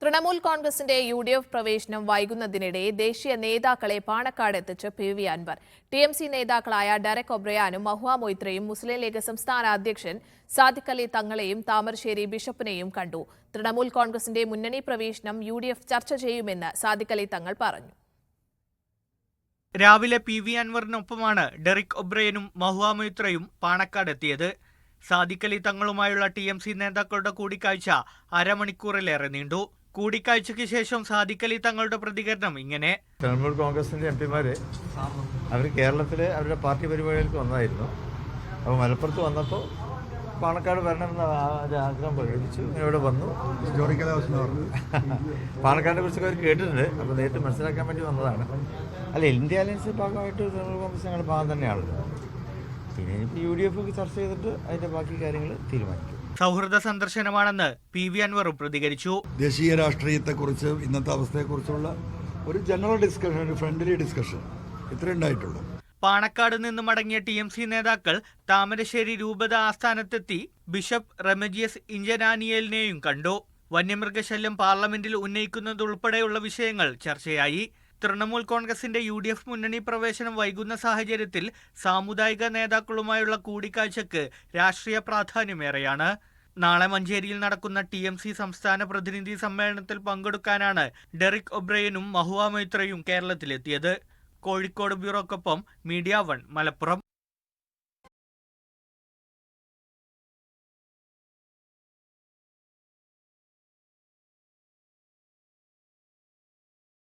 തൃണമൂൽ കോൺഗ്രസിന്റെ യു.ഡി.എഫ് പ്രവേശനം വൈകുന്നതിനിടെ ദേശീയ നേതാക്കളെ പാണക്കാട് എത്തിച്ച് പി.വി. അൻവർ. ടി.എം.സി നേതാക്കളായ ഡെറക് ഒബ്രയാനും മഹുവ മൊയ്ത്രയും മുസ്ലിം ലീഗ് സംസ്ഥാന അധ്യക്ഷൻ സാദിഖ് അലി തങ്ങളെയും താമരശ്ശേരി ബിഷപ്പിനെയും കണ്ടു. തൃണമൂൽ കോൺഗ്രസിന്റെ മുന്നണി പ്രവേശനം യു.ഡി.എഫ് ചർച്ച ചെയ്യുമെന്ന് സാദിഖ് അലി തങ്ങൾ പറഞ്ഞു. രാവിലെ പി.വി. അൻവറിനൊപ്പമാണ് ഡെറിക് ഒബ്രയനും മഹുവ മൊയ്ത്രയും പാണക്കാടെത്തിയത്. സാദിഖ് അലി തങ്ങളുമായുള്ള ടി.എം.സി നേതാക്കളുടെ കൂടിക്കാഴ്ച അരമണിക്കൂറിലേറെ നീണ്ടു. കൂടിക്കാഴ്ചയ്ക്ക് ശേഷം സാദിഖ് അലി തങ്ങളുടെ പ്രതികരണം ഇങ്ങനെ: തൃണമൂൽ കോൺഗ്രസിന്റെ എംപിമാര് അവർ കേരളത്തിലെ അവരുടെ പാർട്ടി പരിപാടികൾക്ക് വന്നതായിരുന്നു. അപ്പോൾ മലപ്പുറത്ത് വന്നപ്പോൾ പാണക്കാട് വരണമെന്ന ആഗ്രഹം പ്രകടിപ്പിച്ചു. ഇവിടെ വന്നു. പാണക്കാടിനെ കുറിച്ചൊക്കെ അവർ കേട്ടിട്ടുണ്ട്. അപ്പോൾ നേരിട്ട് മനസ്സിലാക്കാൻ വേണ്ടി വന്നതാണ്. അല്ല, ഇന്ത്യ അലയൻസ് ഭാഗമായിട്ട് തൃണമൂൽ കോൺഗ്രസ് ഞങ്ങളുടെ ഭാഗം തന്നെയാണല്ലോ. പിന്നെ ഇപ്പോൾ യു.ഡി.എഫ് ചർച്ച ചെയ്തിട്ട് അതിന്റെ ബാക്കി കാര്യങ്ങൾ തീരുമാനിക്കും. സൗഹൃദ സന്ദർശനമാണെന്ന് പി.വി. അൻവറും പ്രതികരിച്ചു. ദേശീയ രാഷ്ട്രീയത്തെക്കുറിച്ച്, ഇന്നത്തെ അവസ്ഥയെക്കുറിച്ചുള്ള ഒരു ജനറൽ ഡിസ്കഷൻ, ഒരു ഫ്രണ്ട്ലി ഡിസ്കഷൻ ഇത്രേ ഉണ്ടായിട്ടുള്ളൂ. പാണക്കാട് നിന്ന് മടങ്ങിയ ടി.എം.സി നേതാക്കൾ താമരശ്ശേരി രൂപത ആസ്ഥാനത്തെത്തി ബിഷപ്പ് റെമജിയസ് ഇഞ്ചനാനിയലിനെയും കണ്ടു. വന്യമൃഗശല്യം പാർലമെന്റിൽ ഉന്നയിക്കുന്നതുൾപ്പെടെയുള്ള വിഷയങ്ങൾ ചർച്ചയായി. തൃണമൂൽ കോൺഗ്രസിന്റെ യു.ഡി.എഫ് മുന്നണി പ്രവേശനം വൈകുന്ന സാഹചര്യത്തിൽ സാമുദായിക നേതാക്കളുമായുള്ള കൂടിക്കാഴ്ചയ്ക്ക് രാഷ്ട്രീയ പ്രാധാന്യമേറെയാണ്. നാളെ മഞ്ചേരിയിൽ നടക്കുന്ന ടി.എം.സി സംസ്ഥാന പ്രതിനിധി സമ്മേളനത്തിൽ പങ്കെടുക്കാനാണ് ഡെറിക് ഒബ്രയനും മഹുവ മൊയ്ത്രയും കേരളത്തിലെത്തിയത്. കോഴിക്കോട് ബ്യൂറോക്കൊപ്പം മീഡിയ 1 മലപ്പുറം.